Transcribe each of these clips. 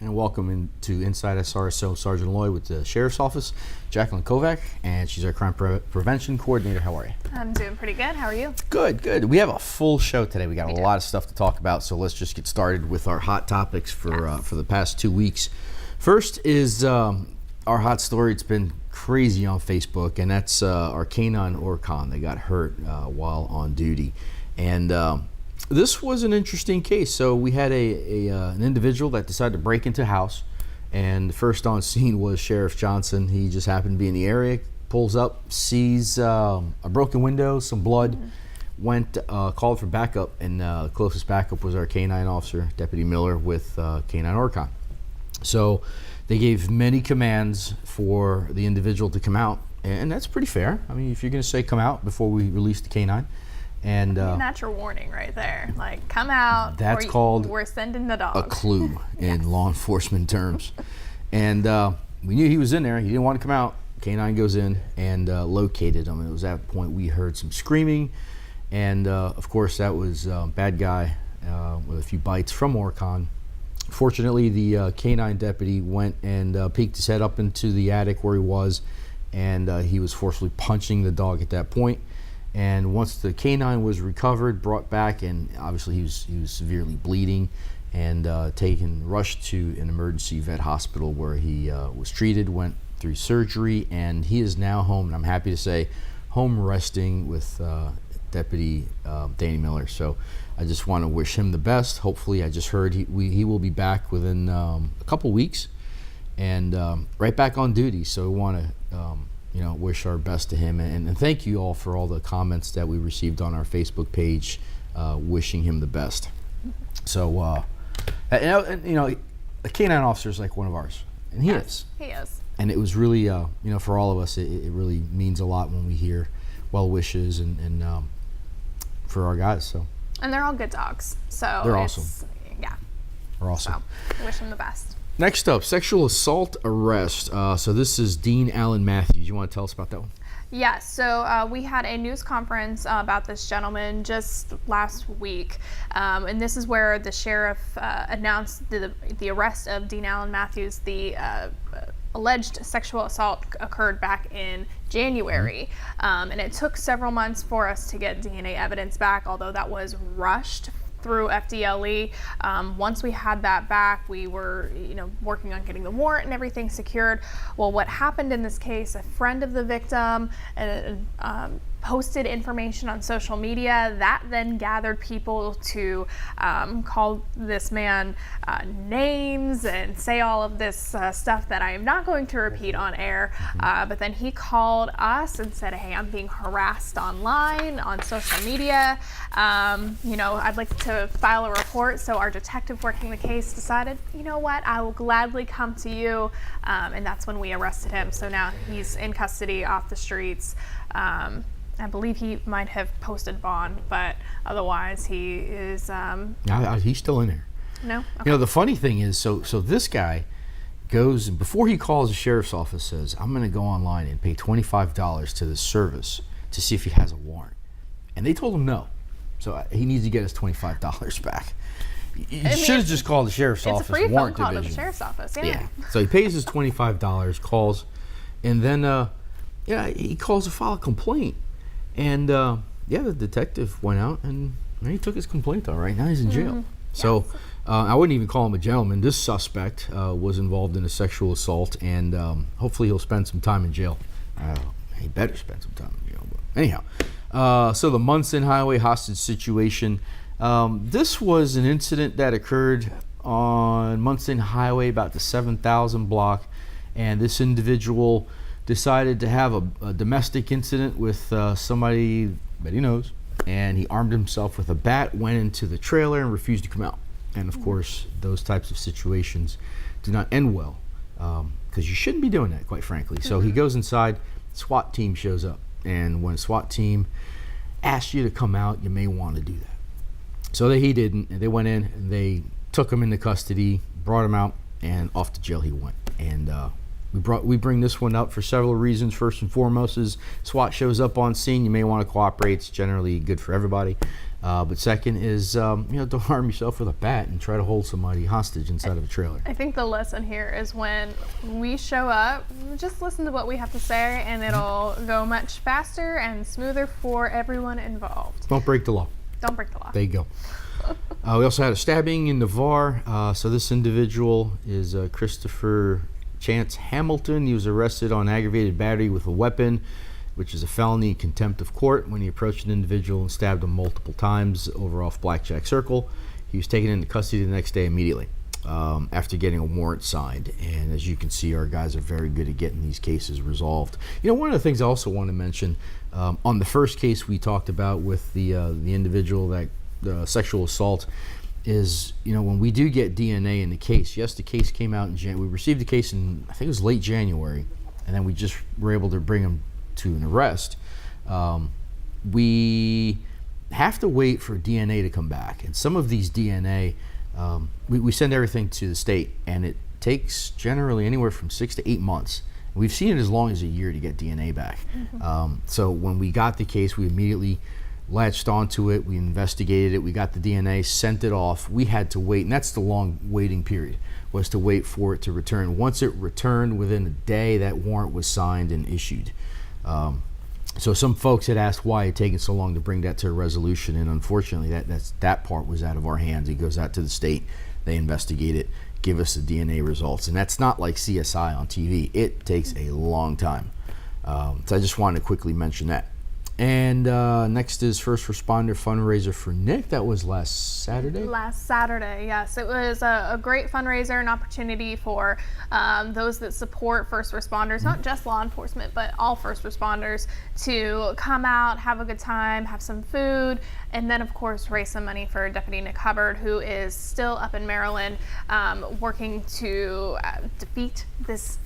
and welcome to Inside SRSO Sergeant Lloyd with the Sheriff's Office, Jacqueline Kovac, and she's our crime prevention coordinator. How are you? I'm doing pretty good. How are you? Good. We have a full show today. We got a lot of stuff to talk about, so let's just get started with our hot topics for the past 2 weeks. First is our hot story. It's been crazy on Facebook, and that's our canine Orcon. They got hurt while on duty, and this was an interesting case. So we had an individual that decided to break into a house, and the first on scene was Sheriff Johnson. He just happened to be in the area, pulls up, sees a broken window, some blood, called for backup, and the closest backup was our canine officer, Deputy Miller, with canine Orcon. So they gave many commands for the individual to come out, and that's pretty fair. I mean, if you're going to say come out before we release the canine. And that's your warning right there. Like, come out. That's called we're sending the dog. A clue in law enforcement terms. And we knew he was in there. He didn't want to come out. Canine goes in and located him. And it was at that point we heard some screaming. And of course, that was a bad guy with a few bites from Orcon. Fortunately, the canine deputy went and peeked his head up into the attic where he was. And he was forcefully punching the dog at that point. And once the canine was recovered, brought back, and obviously he was severely bleeding, and rushed to an emergency vet hospital where he was treated, went through surgery, and he is now home. And I'm happy to say, home resting with Deputy Danny Miller. So I just want to wish him the best. Hopefully, I just heard he will be back within a couple weeks, and right back on duty. So we want to. Wish our best to him, and thank you all for all the comments that we received on our Facebook page, wishing him the best. So, a canine officer is like one of ours, and he is. He is. And it was really, for all of us, it really means a lot when we hear well wishes and for our guys. So. And they're all good dogs. So they're awesome. Yeah. They're awesome. So, wish him the best. Next up, sexual assault arrest. So this is Dean Allen Matthews. You want to tell us about that one? Yes, so we had a news conference about this gentleman just last week, and this is where the sheriff announced the arrest of Dean Allen Matthews. The alleged sexual assault occurred back in January, and it took several months for us to get DNA evidence back, although that was rushed through FDLE. Once we had that back, we were, working on getting the warrant and everything secured. Well, what happened in this case, a friend of the victim posted information on social media that then gathered people to call this man names and say all of this stuff that I am not going to repeat on air. But then he called us and said, hey, I'm being harassed online, on social media. I'd like to file a report. So our detective working the case decided, you know what, I will gladly come to you. And that's when we arrested him. So now he's in custody off the streets. I believe he might have posted bond, but otherwise he is... he's still in there. No? Okay. The funny thing is, so this guy goes, and before he calls the sheriff's office, says, I'm going to go online and pay $25 to the service to see if he has a warrant. And they told him no. So he needs to get his $25 back. He should have just called the sheriff's office. It's a free phone call to the division. Sheriff's office, Yeah. So he pays his $25, calls, and then he calls to file a complaint. And the detective went out and he took his complaint. All right, now he's in jail. So I wouldn't even call him a gentleman. This suspect was involved in a sexual assault, and hopefully he'll spend some time in jail. He better spend some time in jail. But anyhow, so the Munson Highway hostage situation. This was an incident that occurred on Munson Highway, about the 7,000 block, and this individual decided to have a domestic incident with somebody that he knows, and he armed himself with a bat, went into the trailer, and refused to come out. And of course, those types of situations do not end well, because you shouldn't be doing that, quite frankly. So he goes inside, SWAT team shows up, and when a SWAT team asks you to come out, you may want to do that. So he didn't, and they went in, and they took him into custody, brought him out, and off to jail he went. And we bring this one up for several reasons. First and foremost is SWAT shows up on scene. You may want to cooperate. It's generally good for everybody. But second is, don't harm yourself with a bat and try to hold somebody hostage inside of a trailer. I think the lesson here is when we show up, just listen to what we have to say, and it'll go much faster and smoother for everyone involved. Don't break the law. Don't break the law. There you go. We also had a stabbing in Navarre. So this individual is Christopher Chance Hamilton. He was arrested on aggravated battery with a weapon, which is a felony in contempt of court, when he approached an individual and stabbed him multiple times over off Blackjack Circle. He was taken into custody the next day immediately after getting a warrant signed. And as you can see, our guys are very good at getting these cases resolved. One of the things I also want to mention, on the first case we talked about with the individual that sexual assault, is when we do get DNA in the case. Yes, the case came out in January. We received the case in, I think it was late January, and then we just were able to bring him to an arrest. We have to wait for DNA to come back, and some of these DNA, we send everything to the state, and it takes generally anywhere from 6 to 8 months. We've seen it as long as a year to get DNA back. So when we got the case, we immediately latched onto it, we investigated it, we got the DNA, sent it off. We had to wait, and that's the long waiting period, was to wait for it to return. Once it returned, within a day, that warrant was signed and issued. So some folks had asked why it had taken so long to bring that to a resolution, and unfortunately that part was out of our hands. It goes out to the state, they investigate it, give us the DNA results, and that's not like CSI on TV. It takes a long time. So I just wanted to quickly mention that. And next is First Responder Fundraiser for Nick. That was last Saturday? Last Saturday, yes. It was a great fundraiser, an opportunity for those that support first responders, not just law enforcement, but all first responders, to come out, have a good time, have some food, and then, of course, raise some money for Deputy Nick Hubbard, who is still up in Maryland working to defeat this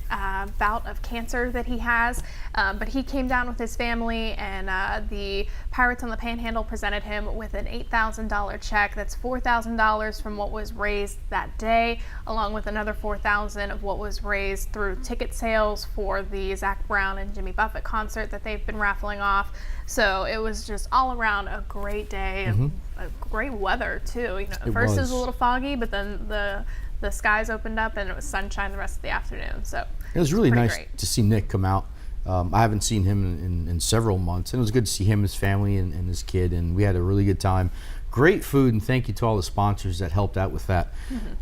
bout of cancer that he has. But he came down with his family, and the Pirates on the Panhandle presented him with an $8,000 check. That's $4,000 from what was raised that day, along with another $4,000 of what was raised through ticket sales for the Zach Brown and Jimmy Buffett concert that they've been raffling off. So it was just all around a great day, and a great weather too. At first it was a little foggy, but then the skies opened up and it was sunshine the rest of the afternoon. So it was really nice great to see Nick come out. I haven't seen him in several months, and it was good to see him, his family, and his kid, and we had a really good time. Great food, and thank you to all the sponsors that helped out with that.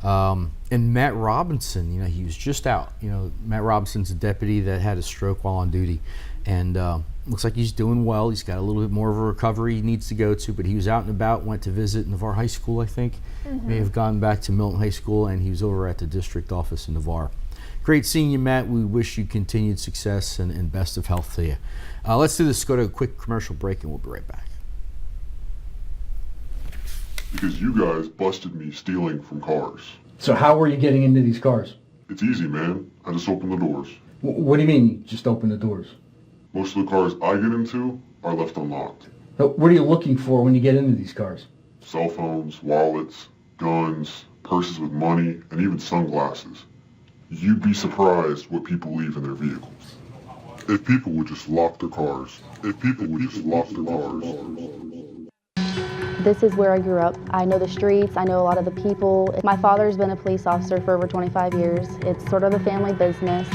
And Matt Robinson, he was just out. Matt Robinson's a deputy that had a stroke while on duty, and looks like he's doing well. He's got a little bit more of a recovery he needs to go to, but he was out and about, went to visit Navarre High School, I think. May have gone back to Milton High School, and he was over at the district office in Navarre. Great seeing you, Matt. We wish you continued success and best of health to you. Let's do this. Go to a quick commercial break, and we'll be right back. Because you guys busted me stealing from cars. So how were you getting into these cars? It's easy, man. I just open the doors. What do you mean you just open the doors? Most of the cars I get into are left unlocked. What are you looking for when you get into these cars? Cell phones, wallets, guns, purses with money, and even sunglasses. You'd be surprised what people leave in their vehicles. If people would just lock their cars. If people would just lock their cars. This is where I grew up. I know the streets, I know a lot of the people. My father's been a police officer for over 25 years. It's sort of a family business.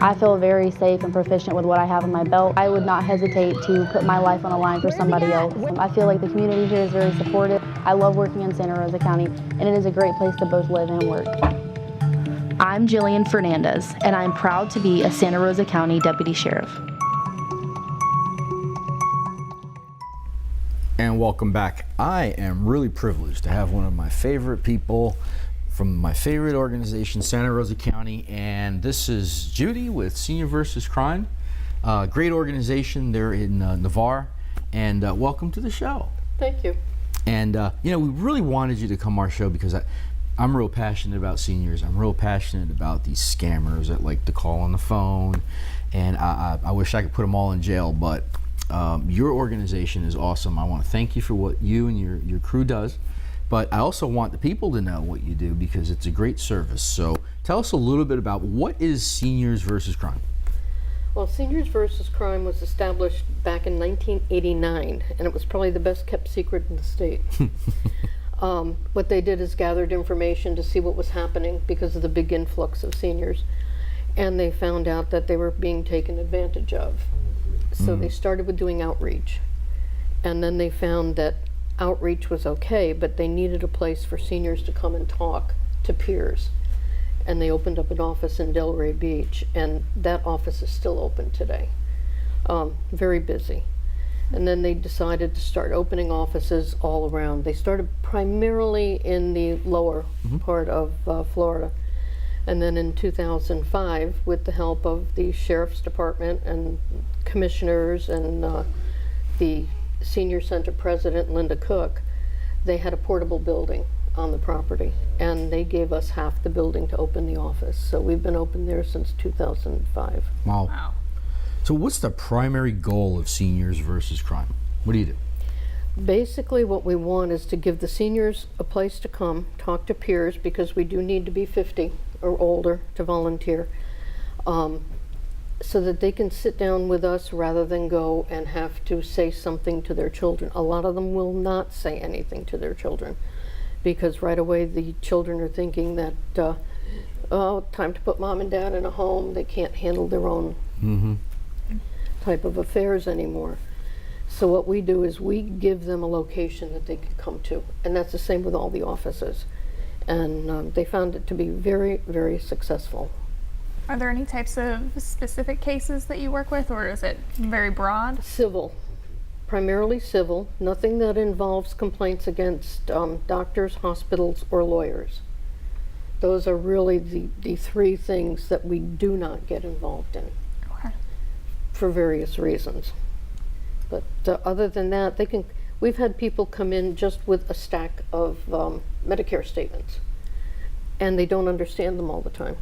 I feel very safe and proficient with what I have in my belt. I would not hesitate to put my life on the line for somebody else. I feel like the community here is very supportive. I love working in Santa Rosa County, and it is a great place to both live and work. I'm Jillian Fernandez, and I'm proud to be a Santa Rosa County Deputy Sheriff. And welcome back. I am really privileged to have one of my favorite people from my favorite organization, Santa Rosa County, and this is Judy with Senior vs. Crime. Great organization there in Navarre, and welcome to the show. Thank you. And we really wanted you to come our show because I'm real passionate about seniors. I'm real passionate about these scammers that like to call on the phone, and I wish I could put them all in jail, but your organization is awesome. I want to thank you for what you and your crew does, but I also want the people to know what you do because it's a great service. So tell us a little bit about what is Seniors versus Crime. Well, Seniors versus Crime was established back in 1989, and it was probably the best kept secret in the state. What they did is gathered information to see what was happening because of the big influx of seniors, and they found out that they were being taken advantage of. So they started with doing outreach, and then they found that outreach was okay, but they needed a place for seniors to come and talk to peers. And they opened up an office in Delray Beach, and that office is still open today. Very busy. And then they decided to start opening offices all around. They started primarily in the lower part of Florida. And then in 2005, with the help of the Sheriff's Department and commissioners and the Senior Center President, Linda Cook, they had a portable building on the property, and they gave us half the building to open the office. So we've been open there since 2005. Wow. So what's the primary goal of Seniors versus Crime? What do you do? Basically what we want is to give the seniors a place to come, talk to peers, because we do need to be 50 or older to volunteer, so that they can sit down with us rather than go and have to say something to their children. A lot of them will not say anything to their children, because right away the children are thinking that, oh, time to put mom and dad in a home. They can't handle their own type of affairs anymore. So what we do is we give them a location that they can come to, and that's the same with all the offices. And they found it to be very, very successful. Are there any types of specific cases that you work with, or is it very broad? Civil. Primarily civil, nothing that involves complaints against doctors, hospitals, or lawyers. Those are really the three things that we do not get involved in, for various reasons. But other than that, we've had people come in just with a stack of Medicare statements, and they don't understand them all the time.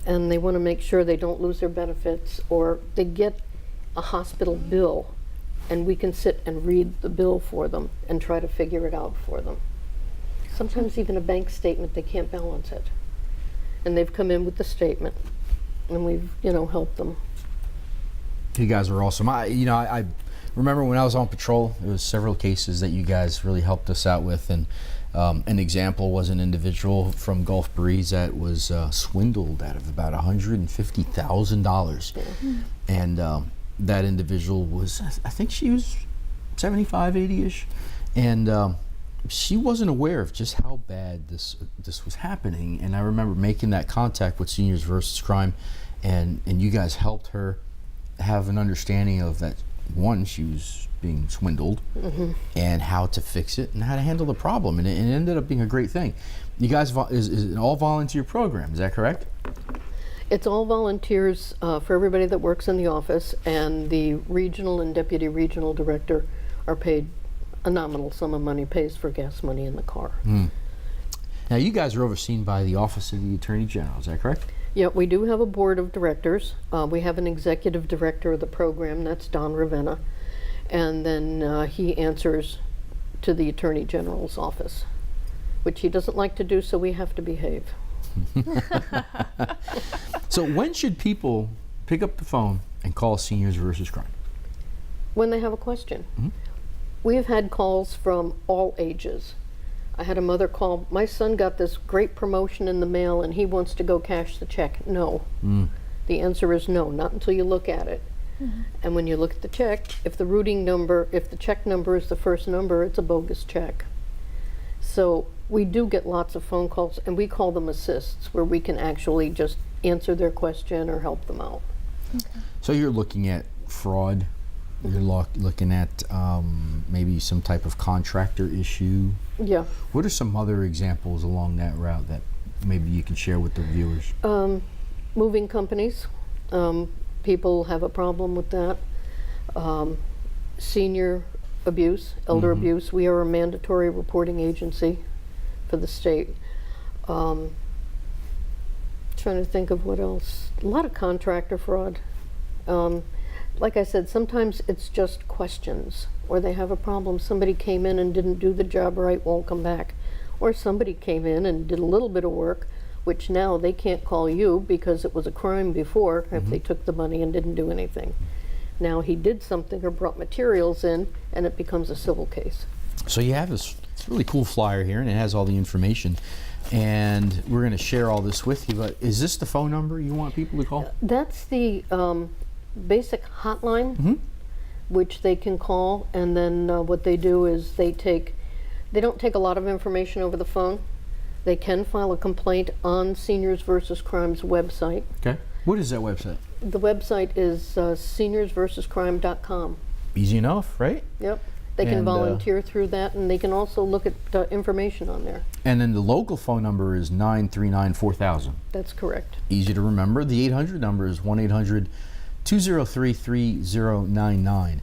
And they want to make sure they don't lose their benefits, or they get a hospital bill, and we can sit and read the bill for them and try to figure it out for them. Sometimes even a bank statement, they can't balance it. And they've come in with the statement, and we've, helped them. You guys are awesome. I remember when I was on patrol, there was several cases that you guys really helped us out with, and an example was an individual from Gulf Breeze that was swindled out of about $150,000. And that individual was, I think she was 75, 80-ish, and she wasn't aware of just how bad this was happening. And I remember making that contact with Seniors versus Crime, and you guys helped her have an understanding of that. One, she was being swindled, and how to fix it and how to handle the problem, and it ended up being a great thing. You guys is an all volunteer program, is that correct? It's all volunteers for everybody that works in the office, and the regional and deputy regional director are paid a nominal sum of money, pays for gas money in the car. Now you guys are overseen by the Office of the Attorney General, is that correct? Yeah, we do have a board of directors. We have an executive director of the program, that's Don Ravenna, and then he answers to the Attorney General's office, which he doesn't like to do, so we have to behave. So when should people pick up the phone and call Seniors versus Crime? When they have a question. We've had calls from all ages. I had a mother call, my son got this great promotion in the mail and he wants to go cash the check. No. The answer is no, not until you look at it. And when you look at the check, if the check number is the first number, it's a bogus check. So we do get lots of phone calls, and we call them assists, where we can actually just answer their question or help them out. So you're looking at fraud, you're looking at maybe some type of contractor issue. Yeah. What are some other examples along that route that maybe you can share with the viewers? Moving companies. People have a problem with that. Senior abuse, elder abuse. We are a mandatory reporting agency for the state. Trying to think of what else. A lot of contractor fraud. Like I said, sometimes it's just questions, or they have a problem. Somebody came in and didn't do the job right, won't come back. Or somebody came in and did a little bit of work, which now they can't call you because it was a crime before if they took the money and didn't do anything. Now he did something or brought materials in, and it becomes a civil case. So you have this really cool flyer here, and it has all the information. And we're going to share all this with you, but is this the phone number you want people to call? That's the basic hotline, which they can call, and then what they do is they don't take a lot of information over the phone. They can file a complaint on Seniors vs. Crime's website. Okay. What is that website? The website is seniorsversuscrime.com. Easy enough, right? Yep. They can And, volunteer through that, and they can also look at information on there. And then the local phone number is 939-4000. That's correct. Easy to remember. The 800 number is 1-800-203-3099.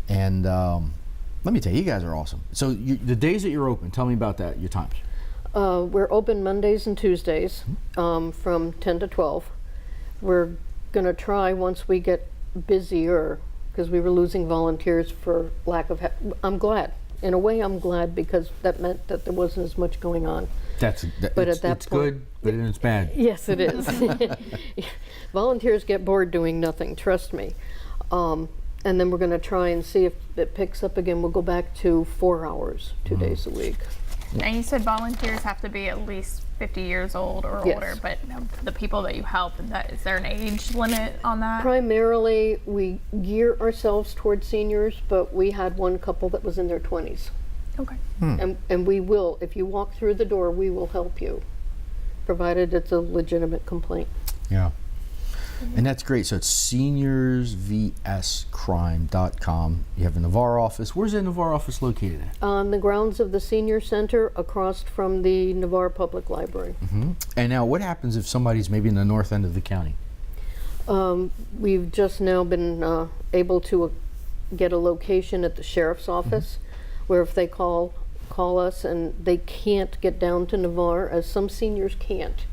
And let me tell you, you guys are awesome. So the days that you're open, tell me about that, your times. We're open Mondays and Tuesdays from 10 to 12. We're going to try once we get busier, because we were losing volunteers for lack of I'm glad. In a way, I'm glad, because that meant that there wasn't as much going on. But at that it's point, good, but it's bad. Yes, it is. Volunteers get bored doing nothing, trust me. And then we're going to try and see if it picks up again. We'll go back to 4 hours, 2 days a week. And you said volunteers have to be at least 50 years old or Yes. older, but the people that you help, is there an age limit on that? Primarily, we gear ourselves towards seniors, but we had one couple that was in their 20s. Okay. And we will, if you walk through the door, we will help you, provided it's a legitimate complaint. Yeah. And that's great. So it's seniorsvscrime.com. You have a Navarre office. Where's the Navarre office located at? On the grounds of the senior center across from the Navarre Public Library. And now what happens if somebody's maybe in the north end of the county? We've just now been able to get a location at the sheriff's office, where if they call us and they can't get down to Navarre, as some seniors can't,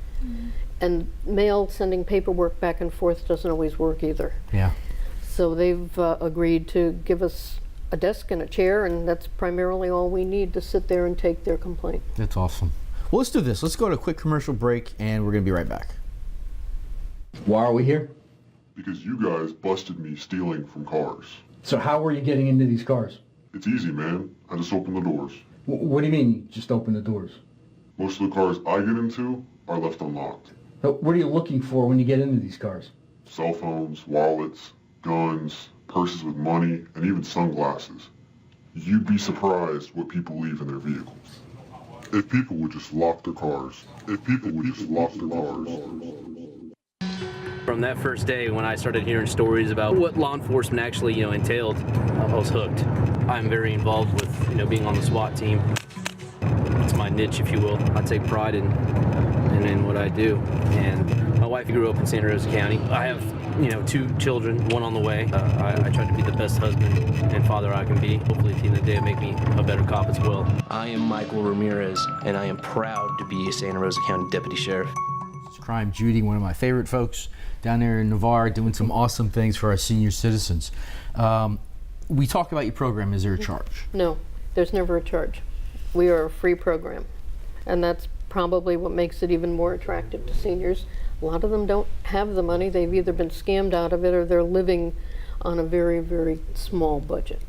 and mail sending paperwork back and forth doesn't always work either. Yeah. So they've agreed to give us a desk and a chair, and that's primarily all we need to sit there and take their complaint. That's awesome. Well, let's do this. Let's go to a quick commercial break, and we're going to be right back. Why are we here? Because you guys busted me stealing from cars. So how are you getting into these cars? It's easy, man. I just open the doors. What do you mean you just open the doors? Most of the cars I get into are left unlocked. What are you looking for when you get into these cars? Cell phones, wallets, guns, purses with money, and even sunglasses. You'd be surprised what people leave in their vehicles. If people would just lock their cars. If people would just lock their cars. From that first day when I started hearing stories about what law enforcement actually, entailed, I was hooked. I'm very involved with, being on the SWAT team. It's my niche, if you will. I take pride in what I do. And my wife grew up in Santa Rosa County. I have, 2 children, one on the way. I try to be the best husband and father I can be. Hopefully at the end of the day, it'll make me a better cop as well. I am Michael Ramirez, and I am proud to be a Santa Rosa County Deputy Sheriff. Crime Judy, one of my favorite folks down there in Navarre, doing some awesome things for our senior citizens. We talked about your program. Is there a charge? No, there's never a charge. We are a free program, and that's probably what makes it even more attractive to seniors. A lot of them don't have the money. They've either been scammed out of it or they're living on a very, very small budget.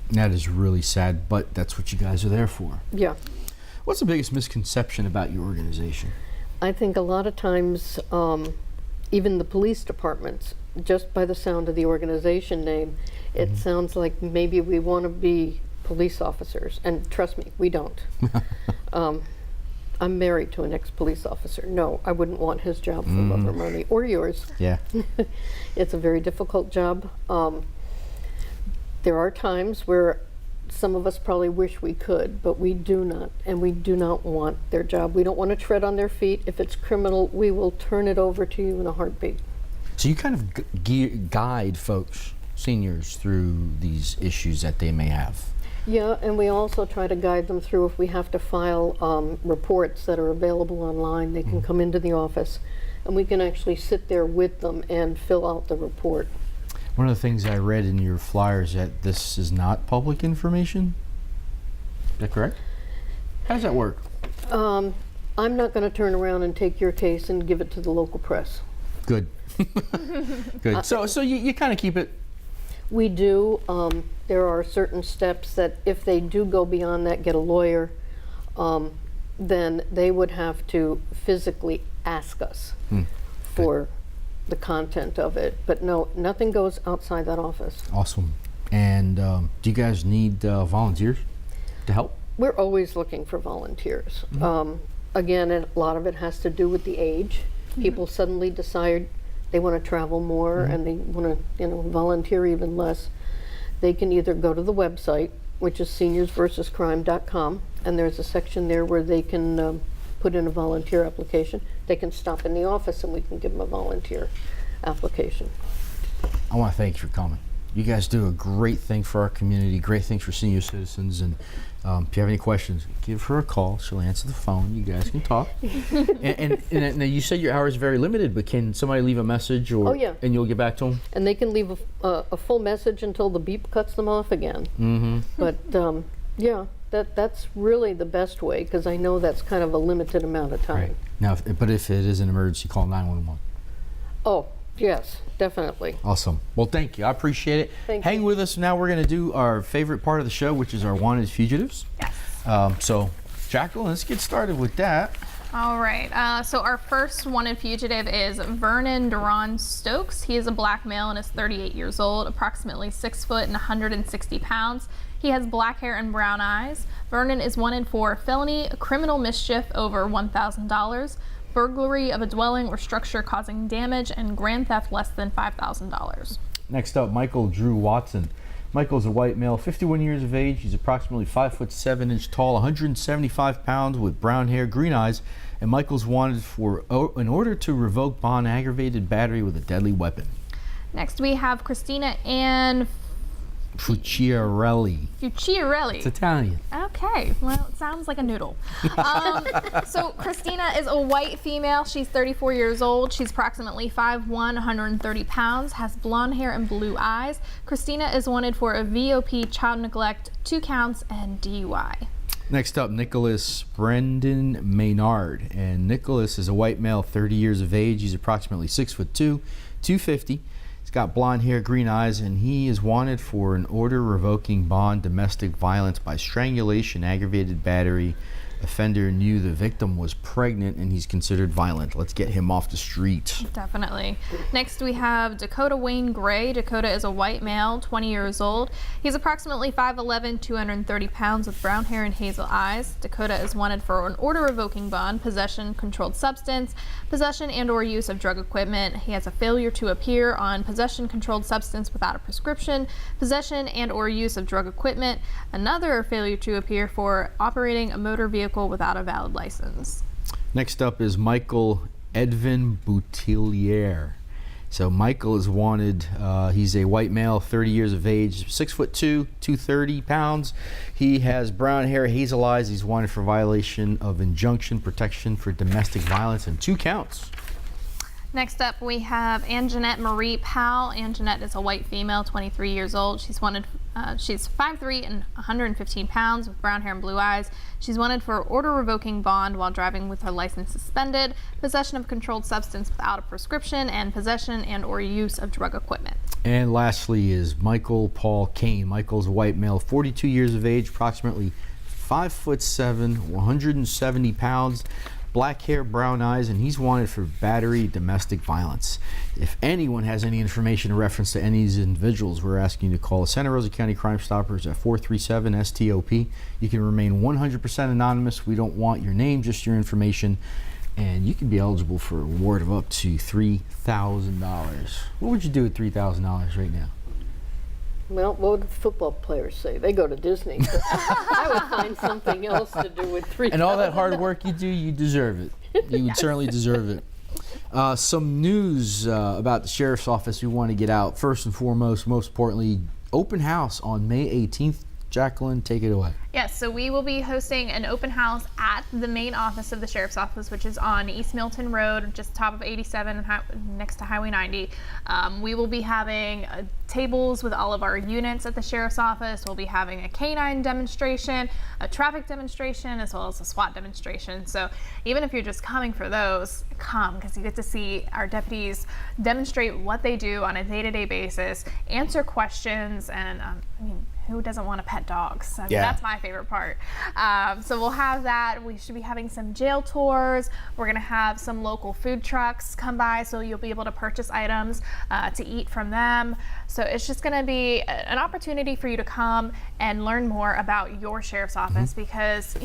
That is really sad, but that's what you guys are there for. Yeah. What's the biggest misconception about your organization? I think a lot of times, even the police departments, just by the sound of the organization name, it sounds like maybe we want to be police officers. And trust me, we don't. I'm married to an ex-police officer. No, I wouldn't want his job for love or money, or yours. Yeah. It's a very difficult job. There are times where some of us probably wish we could, but we do not, and we do not want their job. We don't want to tread on their feet. If it's criminal, we will turn it over to you in a heartbeat. So you kind of guide folks, seniors, through these issues that they may have. Yeah, and we also try to guide them through if we have to file reports that are available online. They can come into the office, and we can actually sit there with them and fill out the report. One of the things I read in your flyers that this is not public information. Is that correct? How does that work? I'm not going to turn around and take your case and give it to the local press. Good. Good. So you kind of keep it. We do. There are certain steps that if they do go beyond that, get a lawyer, then they would have to physically ask us for the content of it. But no, nothing goes outside that office. Awesome. And do you guys need volunteers to help? We're always looking for volunteers. Again, a lot of it has to do with the age. People suddenly decide they want to travel more and they want to, volunteer even less. They can either go to the website, which is seniorsversuscrime.com, and there's a section there where they can put in a volunteer application. They can stop in the office and we can give them a volunteer application. I want to thank you for coming. You guys do a great thing for our community, great things for senior citizens, and if you have any questions, give her a call. She'll answer the phone. You guys can talk. and you said your hours are very limited, but can somebody leave a message, or and you'll get back to them? And they can leave a full message until the beep cuts them off again. But yeah, that's really the best way, because I know that's kind of a limited amount of time. Right. Now, but if it is an emergency, call 911. Oh, yes, definitely. Awesome. Well, thank you. I appreciate it. Hang with us. Now we're going to do our favorite part of the show, which is our wanted fugitives. Yes. So, Jacqueline, let's get started with that. All right. So our first wanted fugitive is Vernon Duran Stokes. He is a black male and is 38 years old, approximately 6 foot and 160 pounds. He has black hair and brown eyes. Vernon is wanted for felony criminal mischief over $1,000, burglary of a dwelling or structure causing damage, and grand theft less than $5,000. Next up, Michael Drew Watson. Michael's a white male, 51 years of age. He's approximately 5 foot 7 inches tall, 175 pounds, with brown hair, green eyes, and Michael's wanted for in order to revoke bond, aggravated battery with a deadly weapon. Next we have Christina Ann Fucciarelli. It's Italian. Okay, well, it sounds like a noodle. So Christina is a white female. She's 34 years old. She's approximately 5'1", 130 pounds, has blonde hair and blue eyes. Christina is wanted for a VOP, child neglect, 2 counts, and DUI. Next up, Nicholas Brendan Maynard. And Nicholas is a white male, 30 years of age. He's approximately 6'2", 250. He's got blonde hair, green eyes, and he is wanted for an order revoking bond, domestic violence by strangulation, aggravated battery. Offender knew the victim was pregnant and he's considered violent. Let's get him off the street. Definitely. Next we have Dakota Wayne Gray. Dakota is a white male, 20 years old. He's approximately 5'11", 230 pounds, with brown hair and hazel eyes. Dakota is wanted for an order revoking bond, possession, controlled substance, possession and or use of drug equipment. He has a failure to appear on possession, controlled substance without a prescription, possession and or use of drug equipment, another failure to appear for operating a motor vehicle without a valid license. Next up is Michael Edvin Boutillier. So Michael is wanted. He's a white male, 30 years of age, 6'2", 230 pounds. He has brown hair, hazel eyes. He's wanted for violation of injunction protection for domestic violence and 2 counts. Next up, we have Anjanette Marie Powell. Anjanette is a white female, 23 years old. She's wanted. She's 5'3" and 115 pounds, with brown hair and blue eyes. She's wanted for order revoking bond while driving with her license suspended, possession of controlled substance without a prescription, and possession and or use of drug equipment. And lastly is Michael Paul Kane. Michael's a white male, 42 years of age, approximately 5'7", 170 pounds. Black hair, brown eyes, and he's wanted for battery, domestic violence. If anyone has any information in reference to any of these individuals, we're asking you to call the Santa Rosa County Crime Stoppers at 437-STOP. You can remain 100% anonymous. We don't want your name, just your information. And you can be eligible for a reward of up to $3,000. What would you do with $3,000 right now? Well, what would the football players say? They go to Disney. I would find something else to do with $3,000. And all that hard work you do, you deserve it. You would certainly deserve it. Some news about the Sheriff's Office we want to get out. First and foremost, most importantly, open house on May 18th, Jacqueline, take it away. Yes, so we will be hosting an open house at the main office of the Sheriff's Office, which is on East Milton Road, just top of 87, next to Highway 90. We will be having tables with all of our units at the Sheriff's Office. We'll be having a canine demonstration, a traffic demonstration, as well as a SWAT demonstration. So even if you're just coming for those, come, because you get to see our deputies demonstrate what they do on a day-to-day basis, answer questions, and who doesn't want to pet dogs? I mean, that's my favorite part. So we'll have that. We should be having some jail tours. We're going to have some local food trucks come by, so you'll be able to purchase items to eat from them. So it's just going to be an opportunity for you to come and learn more about your sheriff's office, because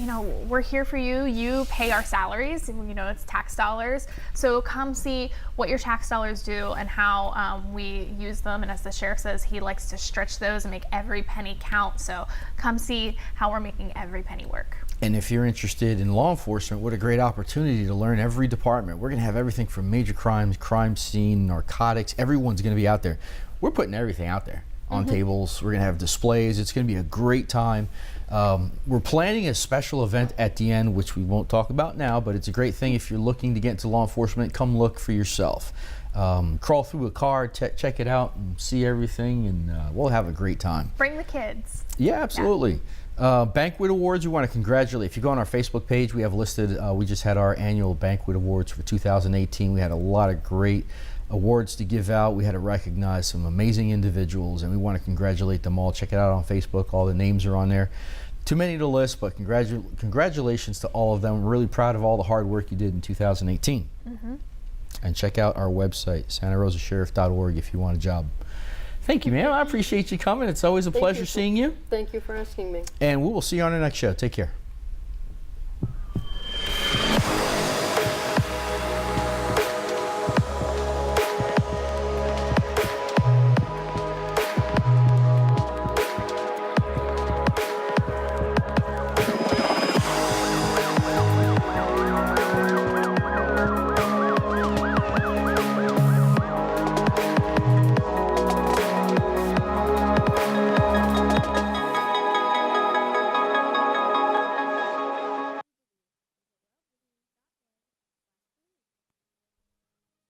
we're here for you. You pay our salaries. It's tax dollars. So come see what your tax dollars do and how we use them. And as the sheriff says, he likes to stretch those and make every penny count. So come see how we're making every penny work. And if you're interested in law enforcement, what a great opportunity to learn every department. We're going to have everything from major crimes, crime scene, narcotics. Everyone's going to be out there. We're putting everything out there on tables. We're going to have displays. It's going to be a great time. We're planning a special event at the end, which we won't talk about now, but it's a great thing if you're looking to get into law enforcement. Come look for yourself. Crawl through a car, check it out, and see everything, and we'll have a great time. Bring the kids. Yeah, absolutely. Banquet awards, we want to congratulate. If you go on our Facebook page, we have listed, we just had our annual banquet awards for 2018. We had a lot of great awards to give out. We had to recognize some amazing individuals, and we want to congratulate them all. Check it out on Facebook. All the names are on there. Too many to list, but congratulations to all of them. We're really proud of all the hard work you did in 2018. And check out our website, santarosasheriff.org, if you want a job. Thank you, ma'am. I appreciate you coming. It's always a pleasure seeing you. Thank you for asking me. And we will see you on the next show. Take care.